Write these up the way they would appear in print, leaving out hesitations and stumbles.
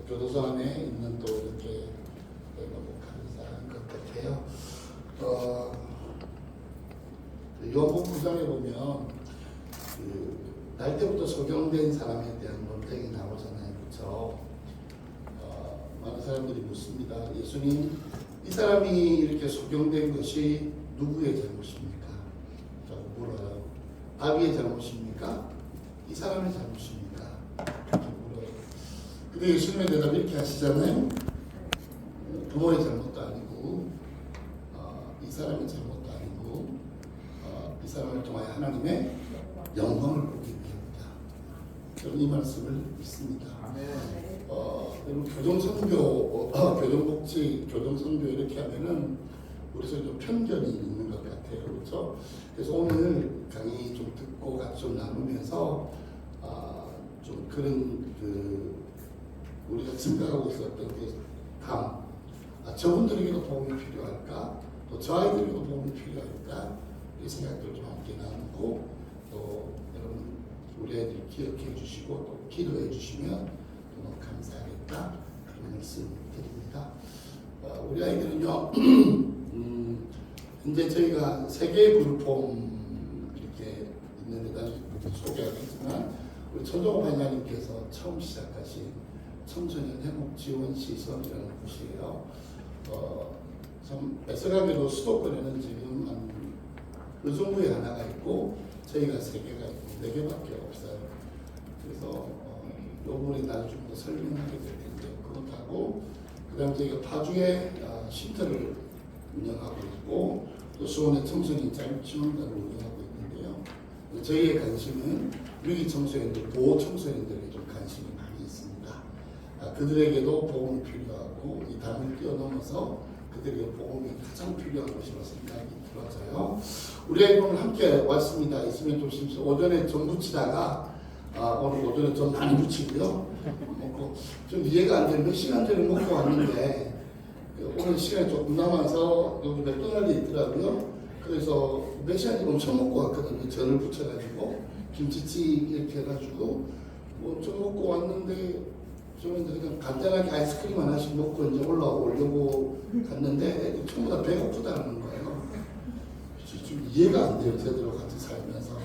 교도소 안에 있는 또 이렇게 너무 감사한 것 같아요. 요한복음 9장에 보면 날 때부터 소경된 사람에 대한 논쟁이 나오잖아요, 그렇죠? 많은 사람들이 묻습니다. 예수님, 이 사람이 이렇게 소경된 것이 누구의 잘못입니까? 라고 물어요. 아비의 잘못입니까? 이 사람의 잘못입니까? 이렇게 물어요. 근데 예수님의 대답이 이렇게 하시잖아요. 부모의 잘못도 아니고, 이 사람의 잘못도 아니고, 이 사람을 통하여 하나님의 영광을 보기 위함이다. 저는 이 말씀을 믿습니다. 여러분 교정선교, 교정복지, 교정선교 이렇게 하면은 우리서 좀 편견이 있는 것 같아요, 그렇죠? 그래서 오늘 강의 좀 듣고 같이 좀 나누면서 좀 그런 우리가 생각하고 있었던 저분들에게도 도움이 필요할까? 또 저 아이들에게도 도움이 필요할까? 이 생각들을 좀 함께 나누고 또 여러분 우리 아이들 기억해 주시고 또 기도해 주시면 너무 감사하겠다 그런 말씀 드립니다. 우리 아이들은요 현재 저희가 세계의 불폼 이렇게 있는데 나중에 소개하겠지만 우리 천종호 반장님께서 처음 시작하신 청소년 회복 지원 시설이라는 곳이에요. 참 애석하게도 수도권에는 지금 그 정부에 하나가 있고 저희가 3개가 있고 4개밖에 없어요. 그래서 이 부분에 나중에 좀 더 설명하게 될 텐데 그렇다고 그 다음 저희가 파주에 쉼터를 운영하고 있고 또 수원에 청소년 자유지원단을 운영하고 있는데요. 저희의 관심은 위기 청소년들, 보호 청소년들에게 좀 관심이 많이 있습니다. 그들에게도 보험이 필요하고 이 담을 뛰어넘어서 그들에게 보험이 가장 필요한 것이라고 생각이 들어서요. 우리 아이들은 함께 왔습니다. 있으면 좀 심심. 오전에 전 붙이다가 오늘 오전에 전 많이 붙이고요. 먹고 좀 이해가 안 되는 몇 시간 전에 먹고 왔는데 오늘 시간이 조금 남아서 여기 맥도날드에 있더라고요. 그래서 몇 시간째 엄청 먹고 왔거든요. 전을 붙여가지고 김치찌개 이렇게 해가지고 뭐 좀 먹고 왔는데 저는 그냥 간단하게 아이스크림 하나씩 먹고 이제 올라오려고 갔는데 애들이 전부 다 배고프다는 거예요. 좀 이해가 안 돼요. 제대로 같이 살면서.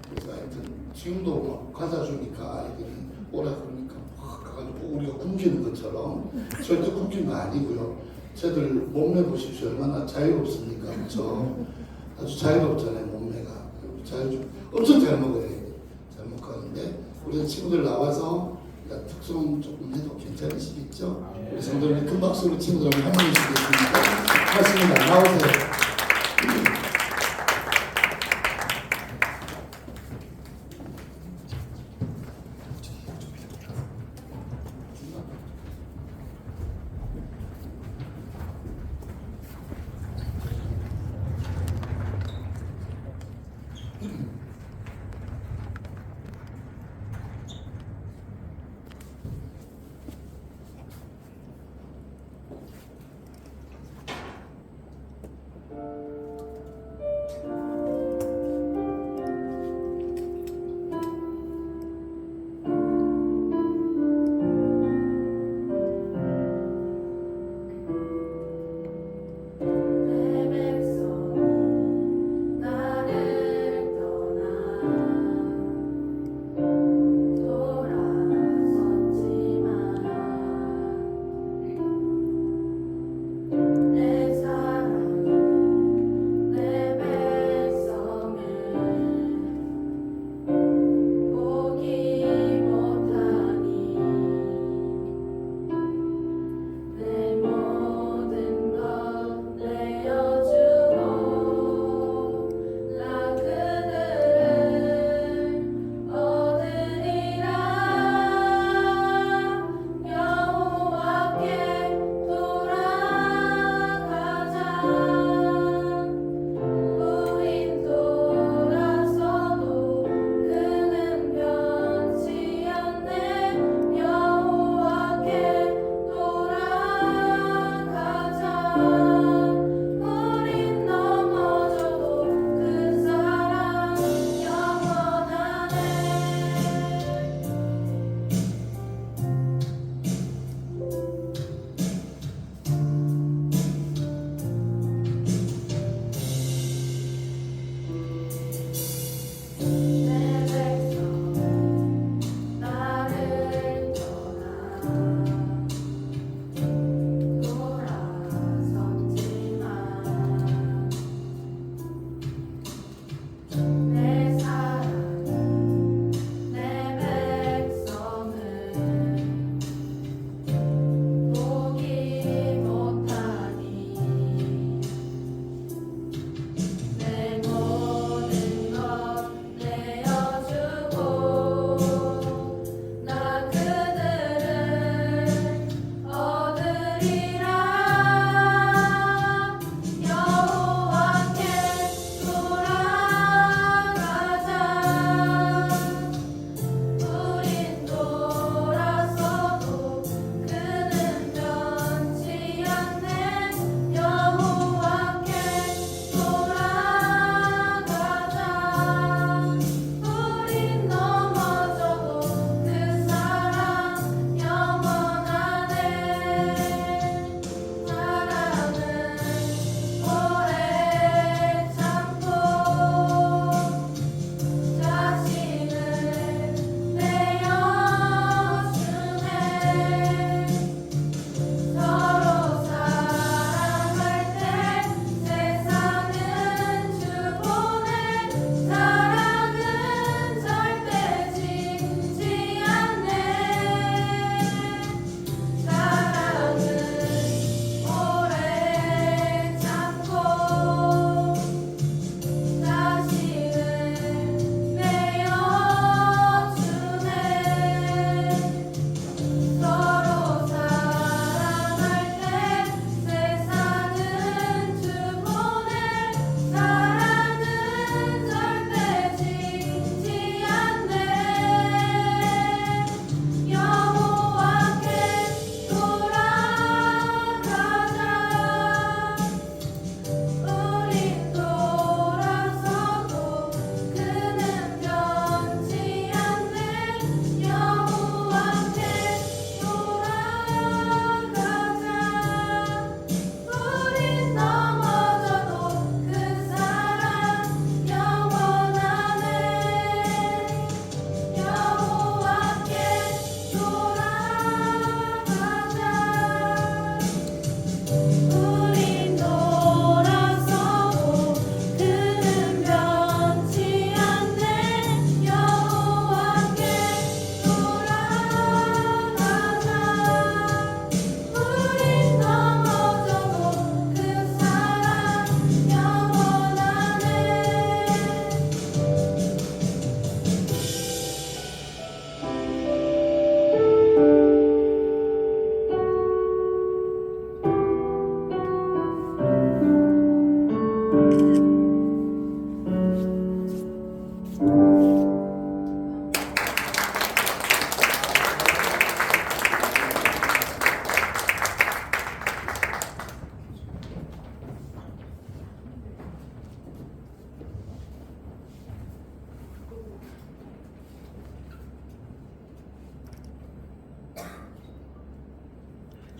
그래서 하여튼 지금도 막 과자 주니까 아이들이 오라 그러니까 막 가가지고 우리가 굶기는 것처럼 절대 굶기는 거 아니고요. 쟤들 몸매 보십시오. 얼마나 자유롭습니까? 그렇죠? 아주 자유롭잖아요. 몸매가. 엄청 잘 먹어요. 잘 먹고 하는데 우리 친구들 나와서 특송 조금 해도 괜찮으시겠죠? 우리 성도님 큰 박수로 친구들 한번 해주시겠습니까? 맞습니다. 나오세요.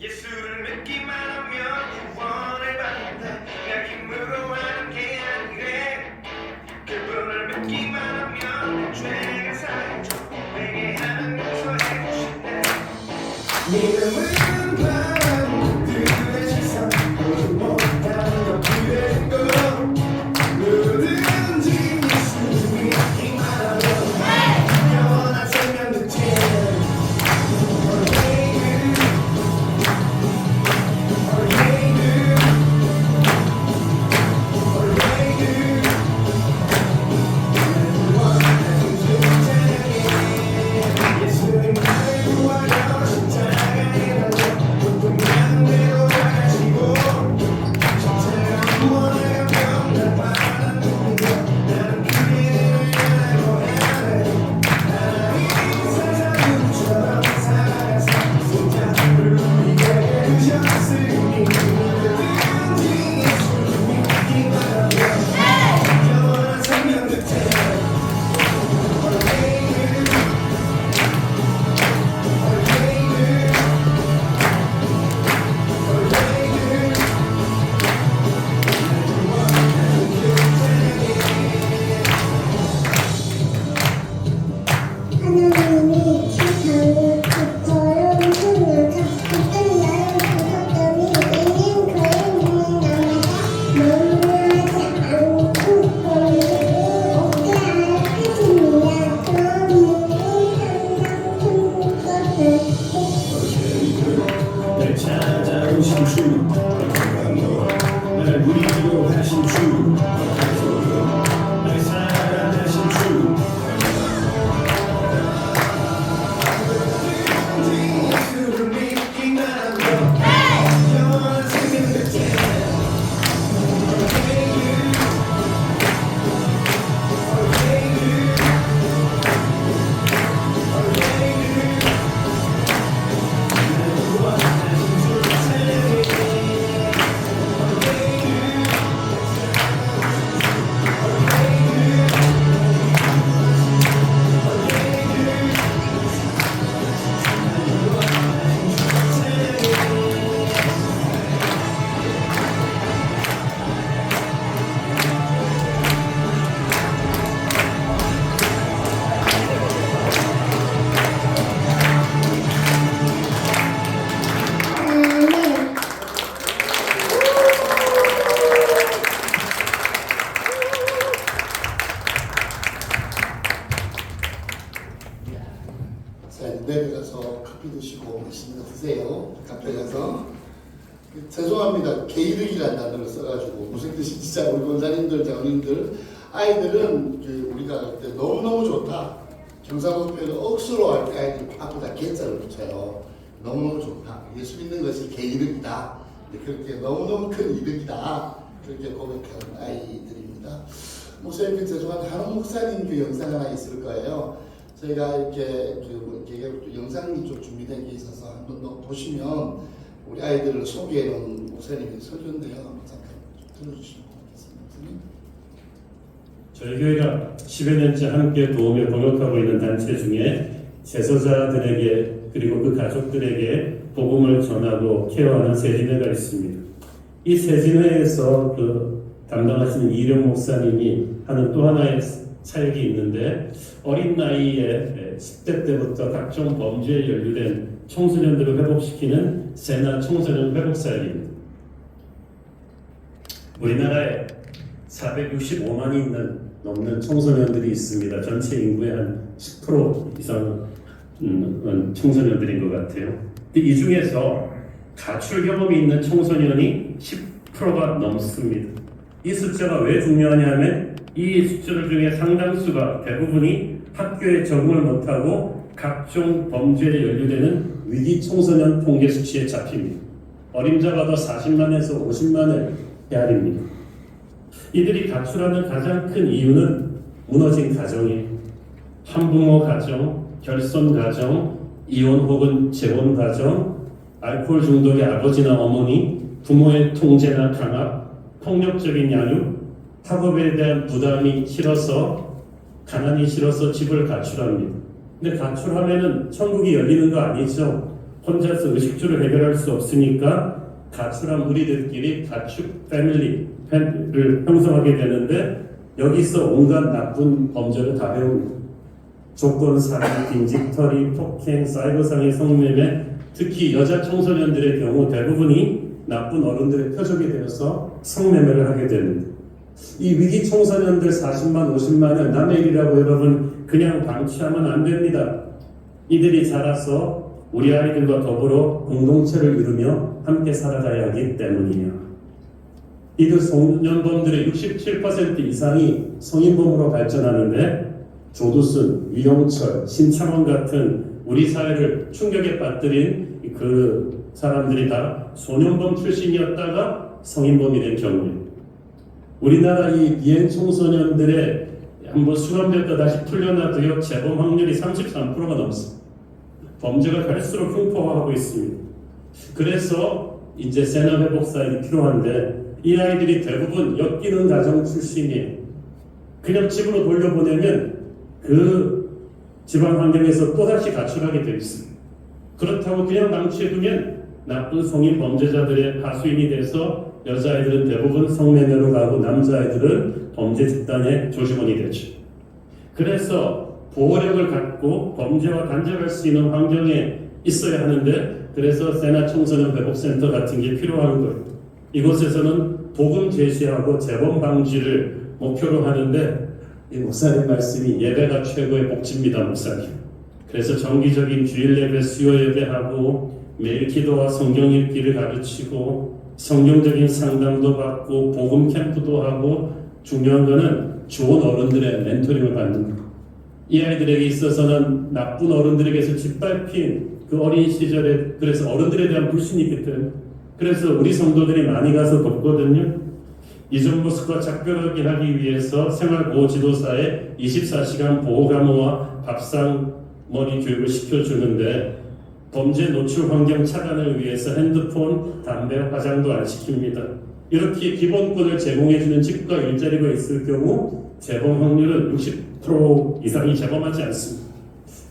예수를 믿기만 하면 구원을 받는다. 날 힘으로 하는 게 아니래. 그분을 믿기만 하면 내 죄가 사해져 내게 하는 용서해 주신대. 믿음은 바람들의 세상 모두 못하는 것들의 것 누구든지 예수 믿기만 하면 영원한 생명 듣지. 하나님이 세상을 저런 소녀가 어떤 나를 부셨더니 이는 그의 몸에 남아서 머무르지 않고 거기에 없게 하였으니라. 그런 몸이 항상 큰 것을 날 찾아오신 주, 날 우리로 하신 주, 날 사랑하신 주. 예수를 믿기만 하면 영원한 생명 듣지. 아멘. 자, 내려가서 커피 드시고 맛있는 거 드세요. 카페 가서. 죄송합니다. 개이득이라는 단어를 써가지고 무슨 뜻인지 잘 우리 원장님들, 장로님들, 아이들은 우리가 할 때 너무너무 좋다. 경상도 표현을 억수로 할 때 아이들이 앞에다 개자를 붙여요. 너무너무 좋다. 예수 믿는 것이 개이득이다. 그렇게 너무너무 큰 이득이다. 그렇게 고백하는 아이들입니다. 목사님 죄송한데 한옥 목사님 그 영상 하나 있을 거예요. 저희가 이렇게 영상이 좀 준비된 게 있어서 한번 더 보시면 우리 아이들을 소개해 놓은 목사님의 설교인데요. 한번 잠깐 좀 들어주시면 고맙겠습니다. 저희 교회가 10여 년째 함께 도우며 동역하고 있는 단체 중에 재소자들에게 그리고 그 가족들에게 복음을 전하고 케어하는 세진회가 있습니다. 이 세진회에서 담당하시는 이령 목사님이 하는 또 하나의 사역이 있는데 어린 나이에 10대 때부터 각종 범죄에 연루된 청소년들을 회복시키는 세나 청소년 회복 사역입니다. 우리나라에 465만이 넘는 청소년들이 있습니다. 전체 인구의 한 10% 이상 청소년들인 것 같아요. 이 중에서 가출 경험이 있는 청소년이 10%가 넘습니다. 이 숫자가 왜 중요하냐면 이 숫자들 중에 상당수가 대부분이 학교에 적응을 못하고 각종 범죄에 연루되는 위기 청소년 통계 수치에 잡힙니다. 어림잡아도 40만에서 50만의 대안입니다. 이들이 가출하는 가장 큰 이유는 무너진 가정이에요. 한부모 가정, 결손 가정, 이혼 혹은 재혼 가정, 알코올 중독의 아버지나 어머니, 부모의 통제나 강압, 폭력적인 양육, 학업에 대한 부담이 싫어서 가난이 싫어서 집을 가출합니다. 근데 가출하면은 천국이 열리는 거 아니죠? 혼자서 의식주를 해결할 수 없으니까 가출한 무리들끼리 가축 패밀리를 형성하게 되는데 여기서 온갖 나쁜 범죄를 다 배웁니다. 조건 살인, 빈집털이, 폭행, 사이버상의 성매매, 특히 여자 청소년들의 경우 대부분이 나쁜 어른들의 표적이 되어서 성매매를 하게 됩니다. 이 위기 청소년들 40만, 50만은 남의 일이라고 여러분 그냥 방치하면 안 됩니다. 이들이 자라서 우리 아이들과 더불어 공동체를 이루며 함께 살아가야 하기 때문이에요. 이들 소년범들의 67% 이상이 성인범으로 발전하는데 조두순, 위영철, 신창원 같은 우리 사회를 충격에 빠뜨린 그 사람들이 다 소년범 출신이었다가 성인범이 된 경우예요. 우리나라 이 비행 청소년들의 한번 수감됐다 다시 풀려나도요 재범 확률이 33%가 넘습니다. 범죄가 갈수록 흉포화하고 있습니다. 그래서 이제 세나 회복 사역이 필요한데 이 아이들이 대부분 엮이는 가정 출신이에요. 그냥 집으로 돌려보내면 그 집안 환경에서 또다시 가출하게 되어 있습니다. 그렇다고 그냥 방치해두면 나쁜 성인 범죄자들의 하수인이 돼서 여자아이들은 대부분 성매매로 가고 남자아이들은 범죄 집단의 조직원이 되죠. 그래서 보호력을 갖고 범죄와 단절할 수 있는 환경에 있어야 하는데 그래서 세나 청소년 회복센터 같은 게 필요한 거예요. 이곳에서는 복음 제시하고 재범 방지를 목표로 하는데 이 목사님 말씀이 예배가 최고의 복지입니다, 목사님. 그래서 정기적인 주일 예배, 수요 예배하고 매일 기도와 성경 읽기를 가르치고 성경적인 상담도 받고 복음 캠프도 하고 중요한 거는 좋은 어른들의 멘토링을 받는 거. 이 아이들에게 있어서는 나쁜 어른들에게서 짓밟힌 그 어린 시절에 그래서 어른들에 대한 불신이 있기 때문에 그래서 우리 성도들이 많이 가서 돕거든요. 이전 모습과 작별하게 하기 위해서 생활보호지도사에 24시간 보호감호와 밥상머리 교육을 시켜주는데 범죄 노출 환경 차단을 위해서 핸드폰, 담배, 화장도 안 시킵니다. 이렇게 기본권을 제공해주는 직과 일자리가 있을 경우 재범 확률은 60% 이상이 재범하지 않습니다.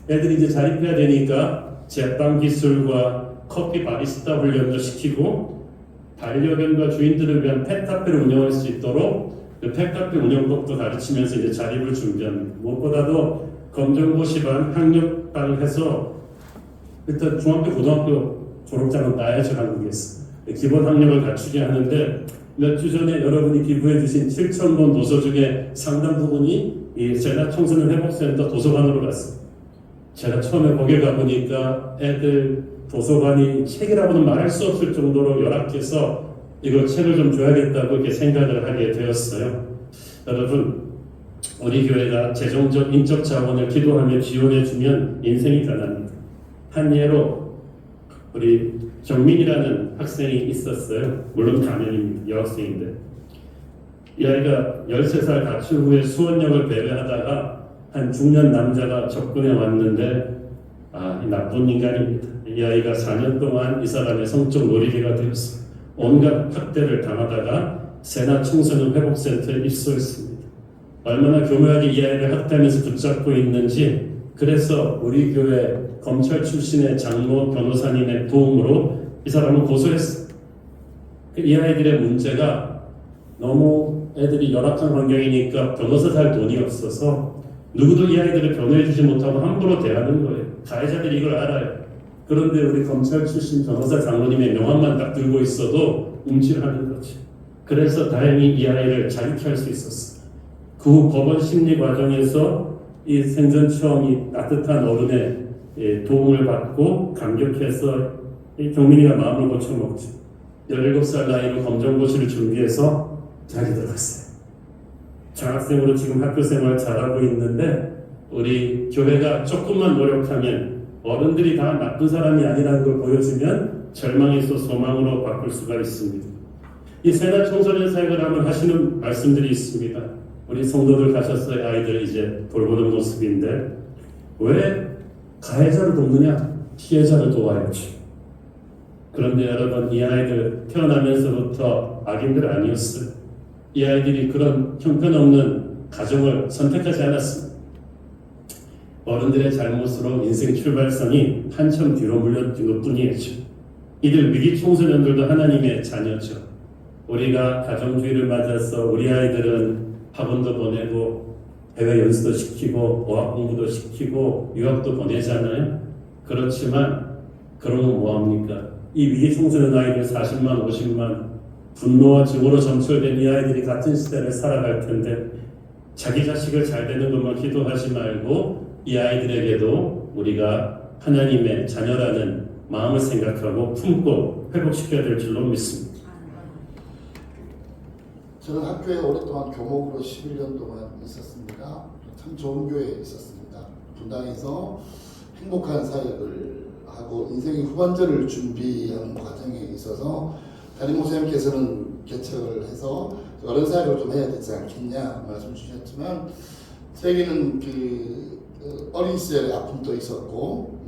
애들이 이제 자립해야 되니까 제빵 기술과 커피 바리스타 훈련도 시키고 반려견과 주인들을 위한 펫카페를 운영할 수 있도록 그 펫카페 운영법도 가르치면서 이제 자립을 준비합니다. 무엇보다도 검정고시반 학력반을 해서 일단 중학교, 고등학교 졸업장은 따야죠, 한국에서. 기본 학력을 갖추게 하는데 몇 주 전에 여러분이 기부해 주신 7,000권 도서 중에 상당 부분이 이 세나 청소년 회복센터 도서관으로 갔습니다. 제가 처음에 거기 가보니까 애들 도서관이 책이라고는 말할 수 없을 정도로 열악해서 이거 책을 좀 줘야겠다고 이렇게 생각을 하게 되었어요. 여러분, 우리 교회가 재정적, 인적 자원을 기도하며 지원해주면 인생이 변합니다. 한 예로 우리 정민이라는 학생이 있었어요. 물론 가면입니다. 여학생인데 이 아이가 13살 가출 후에 수원역을 배회하다가 한 중년 남자가 접근해 왔는데 이 나쁜 인간입니다. 이 아이가 4년 동안 이 사람의 성적 놀이개가 되었습니다. 온갖 학대를 당하다가 세나 청소년 회복센터에 입소했습니다. 얼마나 교묘하게 이 아이를 학대하면서 붙잡고 있는지 그래서 우리 교회 검찰 출신의 장로 변호사님의 도움으로 이 사람을 고소했습니다. 이 아이들의 문제가 너무 애들이 열악한 환경이니까 변호사 살 돈이 없어서 누구도 이 아이들을 변호해주지 못하고 함부로 대하는 거예요. 가해자들이 이걸 알아요. 그런데 우리 검찰 출신 변호사 장로님의 명함만 딱 들고 있어도 움찔하는 거지. 그래서 다행히 이 아이를 자유케 할 수 있었어요. 그 후 법원 심리 과정에서 이 생전 처음 이 따뜻한 어른의 도움을 받고 감격해서 이 경민이가 마음을 고쳐먹죠. 17살 나이로 검정고시를 준비해서 대학에 들어갔어요. 장학생으로 지금 학교생활 잘하고 있는데 우리 교회가 조금만 노력하면 어른들이 다 나쁜 사람이 아니라는 걸 보여주면 절망에서 소망으로 바꿀 수가 있습니다. 이 세나 청소년 사역을 하면 하시는 말씀들이 있습니다. 우리 성도들 가셨어요. 아이들 이제 돌보는 모습인데 왜 가해자를 돕느냐? 피해자를 도와야지. 그런데 여러분 이 아이들 태어나면서부터 악인들 아니었어요. 이 아이들이 그런 형편없는 가정을 선택하지 않았습니다. 어른들의 잘못으로 인생 출발선이 한참 뒤로 물려진 것뿐이죠. 이들 위기 청소년들도 하나님의 자녀죠. 우리가 가정주의를 맞아서 우리 아이들은 학원도 보내고 해외 연수도 시키고 어학 공부도 시키고 유학도 보내잖아요. 그렇지만 그러면 뭐합니까? 이 위기 청소년 아이들 40만 50만 분노와 증오로 점철된 이 아이들이 같은 시대를 살아갈 텐데 자기 자식을 잘 되는 것만 기도하지 말고 이 아이들에게도 우리가 하나님의 자녀라는 마음을 생각하고 품고 회복시켜야 될 줄로 믿습니다. 저는 학교에 오랫동안 교목으로 11년 동안 있었습니다. 참 좋은 교회에 있었습니다. 분당에서 행복한 사역을 하고 인생의 후반전을 준비하는 과정에 있어서 담임 목사님께서는 개척을 해서 어른 사역을 좀 해야 되지 않겠냐 말씀 주셨지만 저에게는 어린 시절의 아픔도 있었고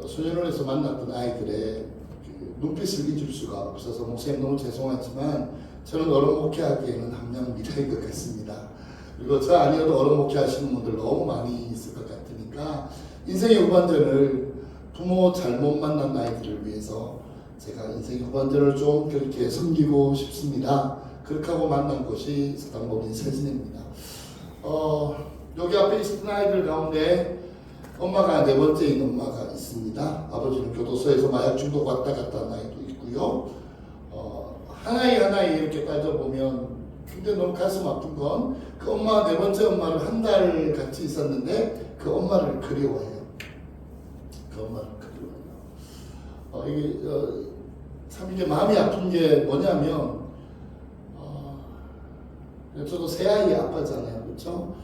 소년원에서 만났던 아이들의 눈빛을 잊을 수가 없어서 목사님 너무 죄송하지만 저는 어른 목회하기에는 함량 미래인 것 같습니다. 그리고 저 아니어도 어른 목회하시는 분들 너무 많이 있을 것 같으니까 인생의 후반전을 부모 잘못 만난 아이들을 위해서 제가 인생의 후반전을 좀 그렇게 섬기고 싶습니다. 그렇게 하고 만난 곳이 서당법인 세진입니다. 여기 앞에 있었던 아이들 가운데 엄마가 네 번째인 엄마가 있습니다. 아버지는 교도소에서 마약 중독 왔다 갔다 한 아이도 있고요. 하나에 하나에 이렇게 따져보면 근데 너무 가슴 아픈 건 그 엄마 네 번째 엄마를 한 달 같이 있었는데 그 엄마를 그리워해요. 그 엄마를 그리워해요. 참 이게 마음이 아픈 게 뭐냐면 저도 새 아이 아빠잖아요. 그렇죠?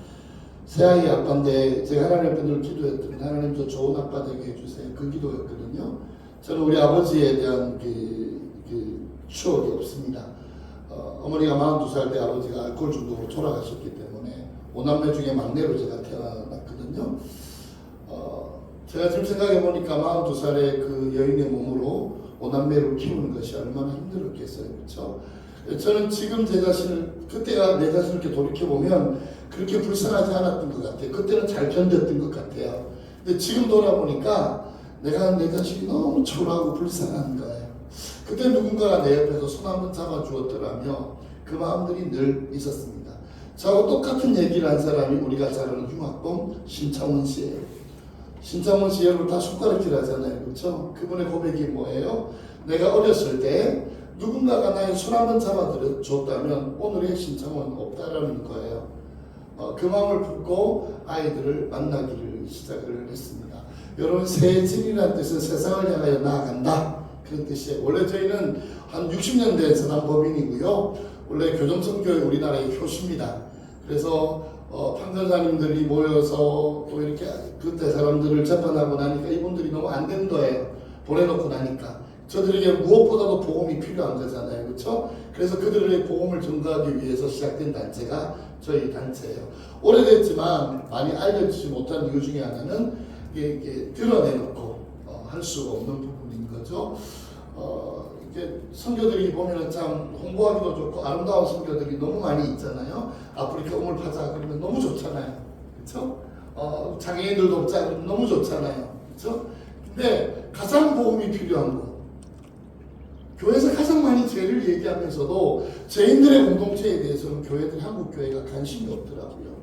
새 아이 아빠인데 제가 하나님 앞에 늘 기도했더니 하나님 저 좋은 아빠 되게 해주세요. 그 기도였거든요. 저는 우리 아버지에 대한 그 추억이 없습니다. 어머니가 42살 때 아버지가 알코올 중독으로 돌아가셨기 때문에 5남매 중에 막내로 제가 태어났거든요. 제가 지금 생각해보니까 42살의 그 여인의 몸으로 5남매를 키우는 것이 얼마나 힘들었겠어요. 그렇죠? 저는 지금 제 자신을 그때가 내 자신을 이렇게 돌이켜보면 그렇게 불쌍하지 않았던 것 같아요. 그때는 잘 견뎠던 것 같아요. 근데 지금 돌아보니까 내가 내 자신이 너무 초라하고 불쌍한 거예요. 그때 누군가가 내 옆에서 손 한번 잡아주었더라며 그 마음들이 늘 있었습니다. 저하고 똑같은 얘기를 한 사람이 우리가 잘 아는 흉악범 신창원 씨예요. 신창원 씨 여러분 다 손가락질 하잖아요. 그렇죠? 그분의 고백이 뭐예요? 내가 어렸을 때 누군가가 나의 손 한번 잡아줬다면 오늘의 신창원 없다라는 거예요. 그 마음을 품고 아이들을 만나기를 시작을 했습니다. 여러분 세진이라는 뜻은 세상을 향하여 나아간다 그런 뜻이에요. 원래 저희는 한 60년 된 선한법인이고요. 원래 교정선교회 우리나라의 효시입니다. 그래서 판결사님들이 모여서 또 이렇게 그때 사람들을 재판하고 나니까 이분들이 너무 안 된 거예요. 보내놓고 나니까. 저들에게 무엇보다도 복음이 필요한 거잖아요. 그렇죠? 그래서 그들의 복음을 전가하기 위해서 시작된 단체가 저희 단체예요. 오래됐지만 많이 알려지지 못한 이유 중에 하나는 이게 드러내놓고 할 수가 없는 부분인 거죠. 이게 선교들이 보면은 참 홍보하기도 좋고 아름다운 선교들이 너무 많이 있잖아요. 아프리카 우물 파자 그러면 너무 좋잖아요. 그렇죠? 장애인들도 없자 그러면 너무 좋잖아요. 그렇죠? 근데 가장 복음이 필요한 거 교회에서 가장 많이 죄를 얘기하면서도 죄인들의 공동체에 대해서는 교회들 한국 교회가 관심이 없더라고요.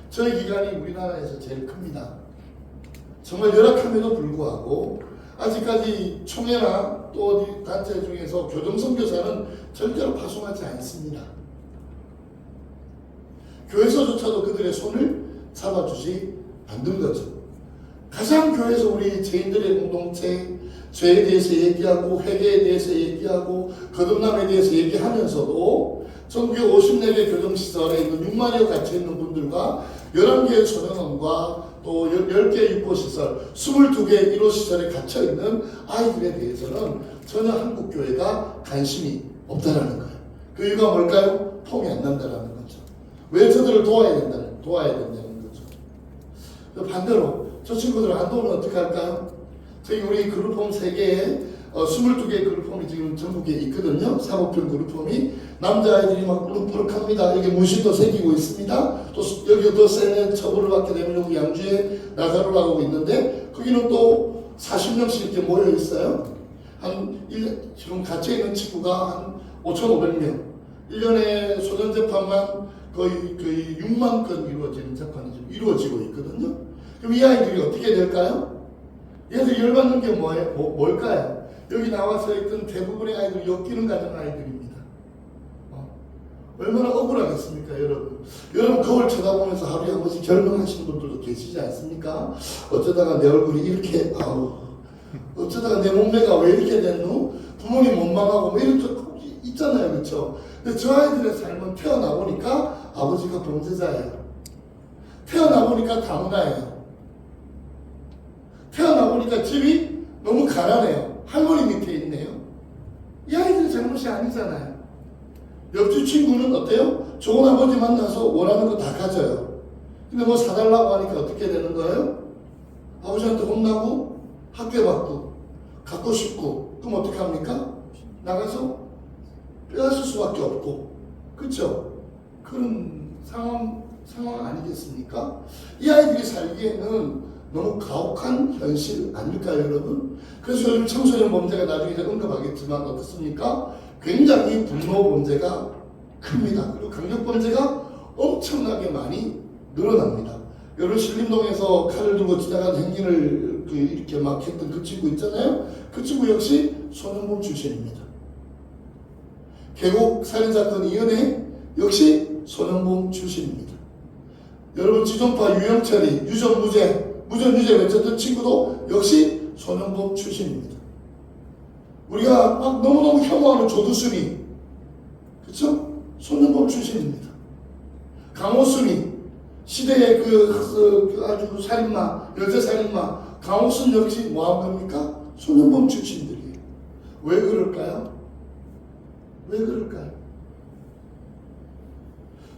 저희 기관이 우리나라에서 제일 큽니다. 정말 열악함에도 불구하고 아직까지 총회나 또 어디 단체 중에서 교정선교사는 절대로 파송하지 않습니다. 교회에서조차도 그들의 손을 잡아주지 않는 거죠. 가장 교회에서 우리 죄인들의 공동체 죄에 대해서 얘기하고 회개에 대해서 얘기하고 거듭남에 대해서 얘기하면서도 전국의 54개 교정시설에 있는 6만여 갇혀있는 분들과 11개의 소년원과 또 10개의 육보시설 22개의 1호시설에 갇혀있는 아이들에 대해서는 전혀 한국교회가 관심이 없다라는 거예요. 그 이유가 뭘까요? 폼이 안 난다라는 거죠. 왜 저들을 도와야 된다는 거죠. 반대로 저 친구들을 안 도우면 어떻게 할까요? 저희 우리 그룹홈 세계에 22개의 그룹홈이 지금 전국에 있거든요. 사모편 그룹홈이. 남자아이들이 막 부룩부룩합니다. 여기 문신도 새기고 있습니다. 또 여기 더 세는 처벌을 받게 되면 여기 양주에 나사로 나가고 있는데 거기는 또 40명씩 이렇게 모여 있어요. 지금 갇혀 있는 친구가 한 5,500명. 1년에 소년 재판만 거의 6만 건 이루어지는 재판이 지금 이루어지고 있거든요. 그럼 이 아이들이 어떻게 될까요? 얘들 열받는 게 뭐예요? 뭘까요? 여기 나와서 있던 대부분의 아이들이 엮이는 가정 아이들입니다. 얼마나 억울하겠습니까, 여러분? 여러분 거울 쳐다보면서 하루에 한 번씩 결명하시는 분들도 계시지 않습니까? 어쩌다가 내 얼굴이 이렇게 어쩌다가 내 몸매가 왜 이렇게 됐노? 부모님 원망하고 뭐 이런 적 있잖아요, 그렇죠? 근데 저 아이들의 삶은 태어나 보니까 아버지가 범죄자예요. 태어나 보니까 다문화예요. 태어나 보니까 집이 너무 가난해요. 할머니 밑에 있네요. 이 아이들의 잘못이 아니잖아요. 옆집 친구는 어때요? 좋은 아버지 만나서 원하는 거 다 가져요. 근데 뭐 사달라고 하니까 어떻게 되는 거예요? 아버지한테 혼나고 학대받고 갖고 싶고 그럼 어떻게 합니까? 나가서 빼앗을 수밖에 없고, 그렇죠? 그런 상황 아니겠습니까? 이 아이들이 살기에는 너무 가혹한 현실 아닐까요, 여러분? 그래서 요즘 청소년 범죄가 나중에 언급하겠지만 어떻습니까? 굉장히 분노 범죄가 큽니다. 그리고 강력 범죄가 엄청나게 많이 늘어납니다. 여러분 신림동에서 칼을 들고 지나간 행진을 이렇게 막 했던 그 친구 있잖아요. 그 친구 역시 소년범 출신입니다. 계곡 살인사건 이은혜 역시 소년범 출신입니다. 여러분 지존파 유영철이 무전유죄 외쳤던 친구도 역시 소년범 출신입니다. 우리가 막 너무너무 혐오하는 조두순이, 그렇죠? 소년범 출신입니다. 강호순이 시대의 아주 살인마, 여자 살인마 강호순 역시 뭐한 겁니까? 소년범 출신들이에요. 왜 그럴까요? 왜 그럴까요?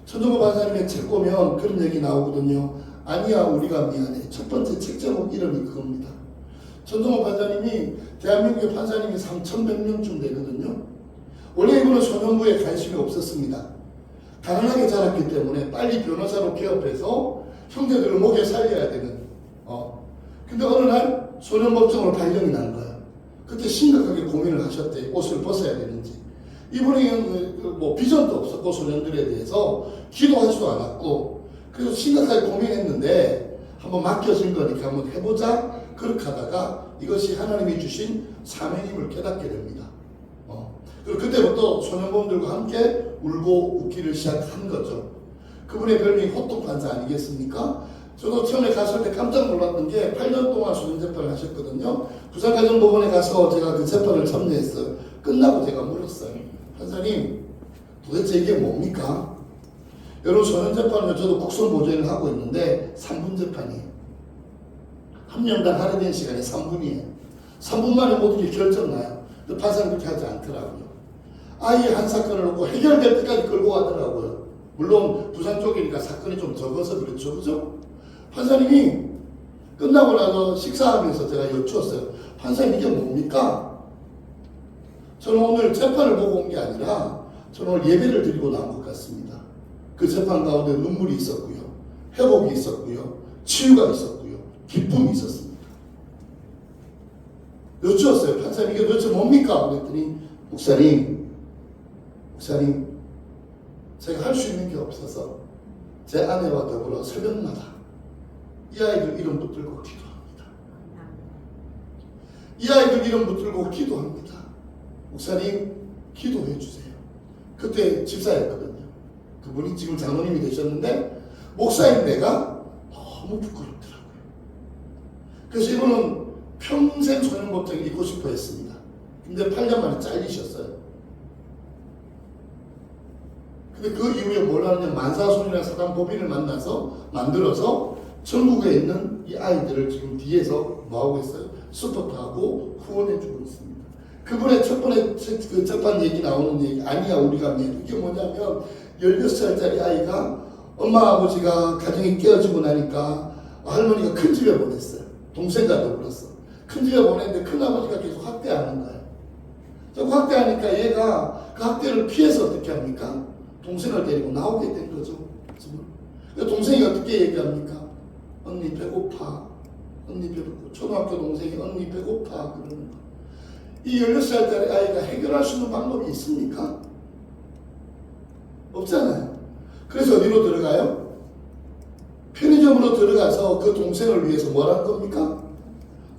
천정호 박사님의 책 보면 그런 얘기 나오거든요. 아니야 우리가 미안해. 첫 번째 책 제목 이름이 그겁니다. 천정호 판사님이 대한민국의 판사님이 3,100명쯤 되거든요. 원래 이분은 소년부에 관심이 없었습니다. 가난하게 자랐기 때문에 빨리 변호사로 개업해서 형제들을 목에 살려야 되는. 근데 어느 날 소년법정으로 발령이 난 거예요. 그때 심각하게 고민을 하셨대. 옷을 벗어야 되는지. 이분이 뭐 비전도 없었고 소년들에 대해서 기도하지도 않았고 그래서 심각하게 고민했는데 한번 맡겨진 거니까 한번 해보자. 그렇게 하다가 이것이 하나님이 주신 사명임을 깨닫게 됩니다. 그리고 그때부터 소년범들과 함께 울고 웃기를 시작한 거죠. 그분의 별명이 호떡판사 아니겠습니까? 저도 처음에 갔을 때 깜짝 놀랐던 게 8년 동안 소년재판을 하셨거든요. 부산가정법원에 가서 제가 그 재판을 참여했어요. 끝나고 제가 물었어요. 판사님 도대체 이게 뭡니까? 여러분 소년재판은 저도 국선보조인을 하고 있는데 3분 재판이에요. 한 명당 할애된 시간이 3분이에요. 3분 만에 모든 게 결정나요. 근데 판사는 그렇게 하지 않더라고요. 아예 한 사건을 놓고 해결될 때까지 끌고 가더라고요. 물론 부산 쪽이니까 사건이 좀 적어서 그렇죠. 그죠? 판사님이 끝나고 나서 식사하면서 제가 여쭈었어요. 판사님 이게 뭡니까? 저는 오늘 재판을 보고 온 게 아니라 저는 오늘 예배를 드리고 나온 것 같습니다. 그 재판 가운데 눈물이 있었고요. 회복이 있었고요. 치유가 있었고요. 기쁨이 있었습니다. 여쭈었어요. 판사님 이게 도대체 뭡니까? 그랬더니 목사님 제가 할 수 있는 게 없어서 제 아내와 더불어 새벽마다 이 아이들 이름 붙들고 기도합니다. 이 아이들 이름 붙들고 기도합니다. 목사님 기도해 주세요. 그때 집사였거든요. 그분이 지금 장로님이 되셨는데 목사인 내가 너무 부끄럽더라고요. 그래서 이분은 평생 소년법정에 있고 싶어 했습니다. 근데 8년 만에 잘리셨어요. 근데 그 이후에 뭘 하느냐, 만사손이라는 사단 법인을 만들어서 전국에 있는 이 아이들을 지금 뒤에서 뭐하고 있어요? 서포트하고 후원해주고 있습니다. 그분의 첫 번째 그 재판 얘기 나오는 얘기, 아니야 우리가 미안. 이게 뭐냐면 16살짜리 아이가 엄마 아버지가 가정이 깨어지고 나니까 할머니가 큰 집에 보냈어요. 동생과 더불어서 큰 집에 보냈는데 큰 아버지가 계속 학대하는 거예요. 자꾸 학대하니까 얘가 그 학대를 피해서 어떻게 합니까? 동생을 데리고 나오게 된 거죠. 동생이 어떻게 얘기합니까? 언니 배고파. 언니 배고파. 초등학교 동생이 언니 배고파 그러는 거. 이 16살짜리 아이가 해결할 수 있는 방법이 있습니까? 없잖아요. 그래서 어디로 들어가요? 편의점으로 들어가서 그 동생을 위해서 뭘 한 겁니까?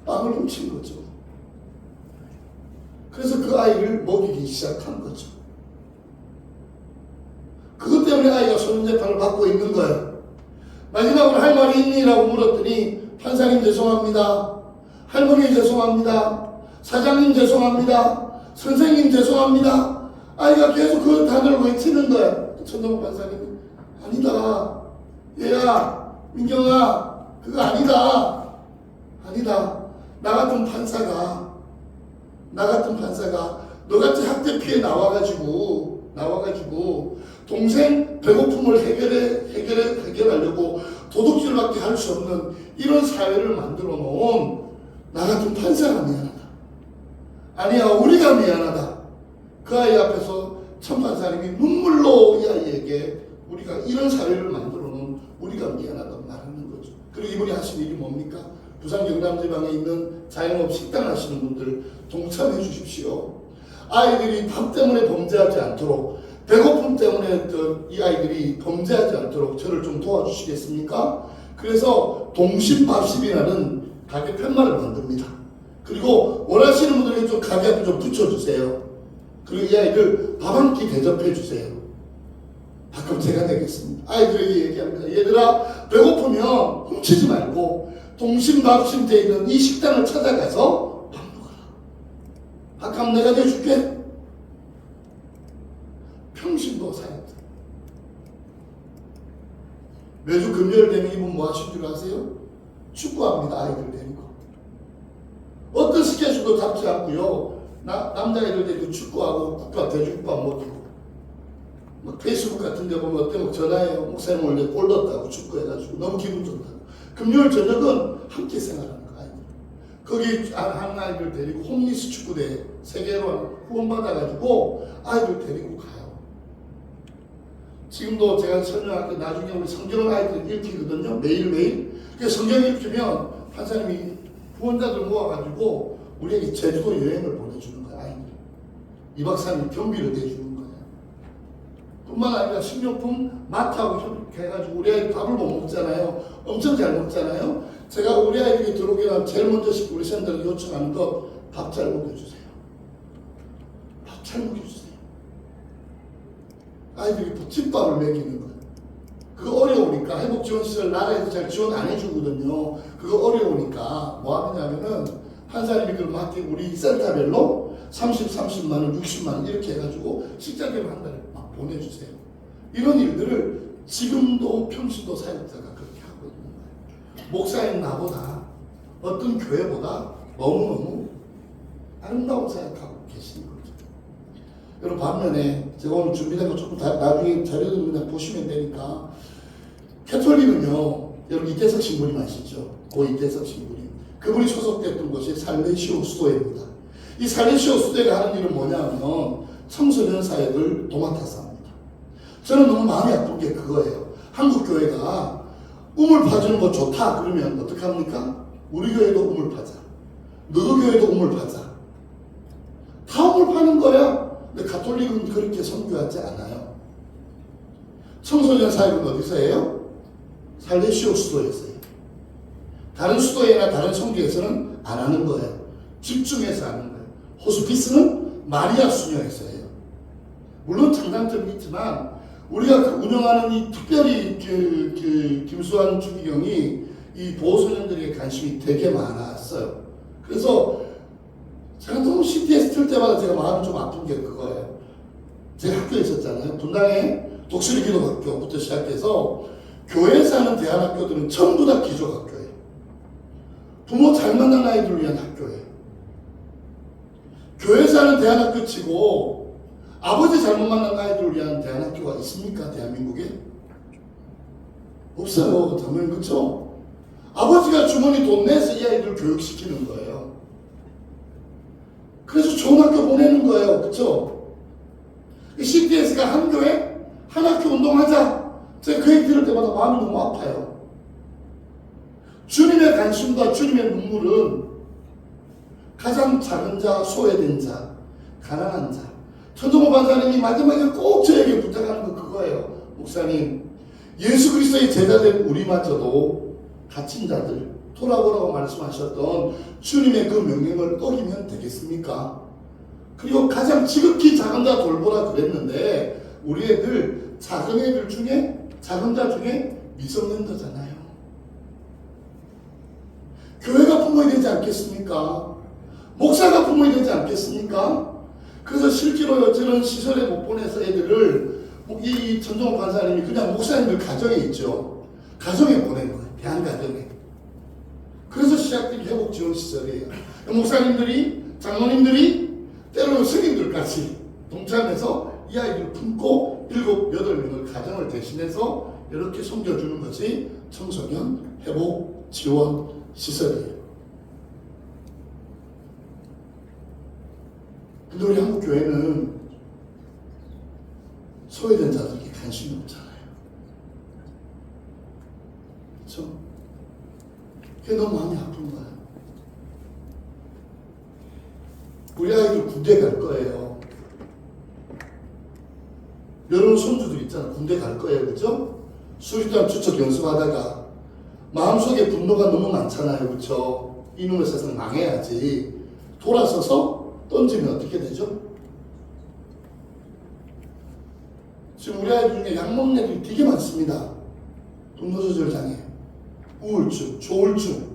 빵을 훔친 거죠. 그래서 그 아이를 먹이기 시작한 거죠. 그것 때문에 아이가 소년재판을 받고 있는 거예요. 마지막으로 할 말이 있니? 라고 물었더니 판사님 죄송합니다. 할머니 죄송합니다. 사장님 죄송합니다. 선생님 죄송합니다. 아이가 계속 그 단어를 외치는 거예요. 천정호 판사님이 아니다. 얘야 민경아 그거 아니다. 아니다. 나 같은 판사가 너같이 학대 피해 나와가지고 동생 배고픔을 해결하려고 도둑질밖에 할 수 없는 이런 사회를 만들어 놓은 나 같은 판사가 미안하다. 아니야 우리가 미안하다. 그 아이 앞에서 천판사님이 눈물로 이 아이에게 우리가 이런 사회를 만들어 놓은 우리가 미안하다고 말하는 거죠. 그리고 이분이 하신 일이 뭡니까? 부산 경남지방에 있는 자영업 식당 하시는 분들 동참해 주십시오. 아이들이 밥 때문에 범죄하지 않도록 배고픔 때문에 이 아이들이 범죄하지 않도록 저를 좀 도와주시겠습니까? 그래서 동심밥집이라는 가게 편말을 만듭니다. 그리고 원하시는 분들에게 좀 가게 앞에 좀 붙여주세요. 그리고 이 아이들 밥 한 끼 대접해 주세요. 가끔 제가 되겠습니다. 아이들에게 얘기합니다. 얘들아 배고프면 훔치지 말고 동심밥집에 있는 이 식당을 찾아가서 밥 먹어라. 밥값 내가 내줄게. 평신도 사역자. 매주 금요일 되면 이분 뭐 하신 줄 아세요? 축구합니다. 아이들 데리고. 어떤 스케줄도 잡지 않고요. 남자애들 데리고 축구하고 국밥 돼지국밥 먹이고 막 페이스북 같은 데 보면 어떤 전화해요. 목사님 원래 골 넣었다고 축구해가지고 너무 기분 좋다고. 금요일 저녁은 함께 생활하는 거 아이들. 거기 한 아이들 데리고 홈리스 축구대회 세계로 후원받아가지고 아이들 데리고 가요. 지금도 제가 설명할 때 나중에 우리 성경을 아이들 읽히거든요. 매일매일. 그래서 성경 읽히면 판사님이 후원자들 모아가지고 우리에게 제주도 여행을 보내주는 거예요. 아이들 2박 3일 경비를 내주는 거예요. 뿐만 아니라 식료품 마트하고 협력해가지고 우리 아이들 밥을 못 먹잖아요. 엄청 잘 먹잖아요. 제가 우리 아이들이 들어오기 전에 제일 먼저 우리 센터에 요청하는 거 밥 잘 먹여주세요. 밥 잘 먹여주세요. 아이들이 집밥을 먹이는 거예요. 그거 어려우니까 회복지원시설 나라에서 잘 지원 안 해주거든요. 그거 어려우니까 뭐 하느냐면은 판사님이 그걸 맡기고 우리 센터별로 30만 원, 60만 원 이렇게 해가지고 식자금 한 달에 막 보내주세요. 이런 일들을 지금도 평신도 사역자가 그렇게 하고 있는 거예요. 목사인 나보다 어떤 교회보다 너무너무 아름다운 사역하고 계시는 거죠. 여러분 반면에 제가 오늘 준비된 거 조금 나중에 자료들 그냥 보시면 되니까 캐톨릭은요 여러분 이태석 신부님 아시죠? 고 이태석 신부님 그분이 소속됐던 곳이 살레시오 수도회입니다. 이 살레시오 수도회가 하는 일은 뭐냐면 청소년 사역을 도맡아서 합니다. 저는 너무 마음이 아픈 게 그거예요. 한국 교회가 우물 파주는 거 좋다 그러면 어떡합니까? 우리 교회도 우물 파자. 너도 교회도 우물 파자. 다 우물 파는 거야. 근데 가톨릭은 그렇게 선교하지 않아요. 청소년 사역은 어디서 해요? 살레시오 수도에서 해요. 다른 수도회나 다른 성교에서는 안 하는 거예요. 집중해서 하는 거예요. 호스피스는 마리아 수녀에서 해요. 물론 장단점이 있지만 우리가 운영하는 이 특별히 김수환 주기경이 이 보호소년들에게 관심이 되게 많았어요. 그래서 제가 너무 CTS 틀 때마다 제가 마음이 좀 아픈 게 그거예요. 제가 학교에 있었잖아요. 분당에 독수리 기독학교부터 시작해서 교회에서 하는 대안학교들은 전부 다 기족학교예요. 부모 잘 만난 아이들을 위한 학교예요. 교회에서 하는 대안학교 치고 아버지 잘못 만난 아이들을 위한 대안학교가 있습니까? 대한민국에? 없어요. 당연히 그렇죠? 아버지가 주머니 돈 내서 이 아이들을 교육시키는 거예요. 그래서 좋은 초등학교 보내는 거예요. 그쵸? CTS가 한 교회, 한 학교 운동하자. 제가 그 얘기 들을 때마다 마음이 너무 아파요. 주님의 관심과 주님의 눈물은 가장 작은 자, 소외된 자, 가난한 자. 천정호 반사님이 마지막에 꼭 저에게 부탁하는 거 그거예요. 목사님, 예수 그리스도의 제자된 우리마저도 갇힌 자들 돌아보라고 말씀하셨던 주님의 그 명령을 어기면 되겠습니까? 그리고 가장 지극히 작은 자 돌보라 그랬는데 우리 애들 작은 애들 중에 작은 자 중에 미성년자잖아요. 교회가 품어야 되지 않겠습니까? 목사가 품어야 되지 않겠습니까? 그래서 실제로 저는 시설에 못 보내서 애들을 이 전종호 관사님이 그냥 목사님들 가정에 있죠. 가정에 보낸 거예요. 대한가정에. 그래서 시작된 회복지원시설이에요. 목사님들이, 장로님들이, 때로는 스님들까지 동참해서 이 아이들을 품고 7, 8명을 가정을 대신해서 이렇게 섬겨주는 것이 청소년 회복지원시설이에요. 근데 우리 한국 교회는 소외된 자들에게 관심이 없잖아요. 그렇죠? 그게 너무 마음이 아픈 거예요. 우리 아이들 군대 갈 거예요. 여러분 손주들 있잖아. 군대 갈 거예요. 그죠? 수리단 추적 연습하다가 마음속에 분노가 너무 많잖아요. 그렇죠? 이놈의 세상 망해야지. 돌아서서 던지면 어떻게 되죠? 지금 우리 아이들 중에 약 먹는 애들이 되게 많습니다. 분노 조절 장애, 우울증, 조울증.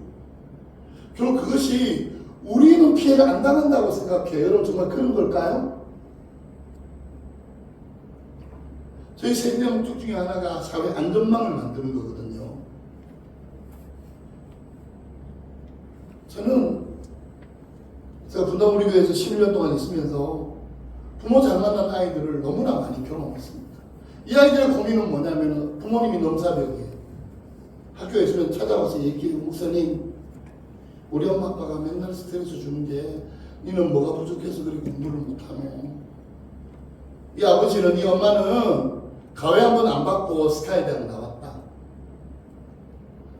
결국 그것이 우리는 피해를 안 당한다고 생각해요. 여러분 정말 그런 걸까요? 저희 세계 목적 중에 하나가 사회 안전망을 만드는 거거든요. 저는 제가 분당 우리 교회에서 11년 동안 있으면서 부모 잘 만난 아이들을 너무나 많이 경험했습니다. 이 아이들의 고민은 뭐냐면 부모님이 넘사벽이에요. 학교에 있으면 찾아와서 얘기해요. 목사님, 우리 엄마 아빠가 맨날 스트레스 주는 게 니는 뭐가 부족해서 그렇게 공부를 못하며, 이 아버지는 이 엄마는 가외 한 번 안 받고 스카이대학 나왔다.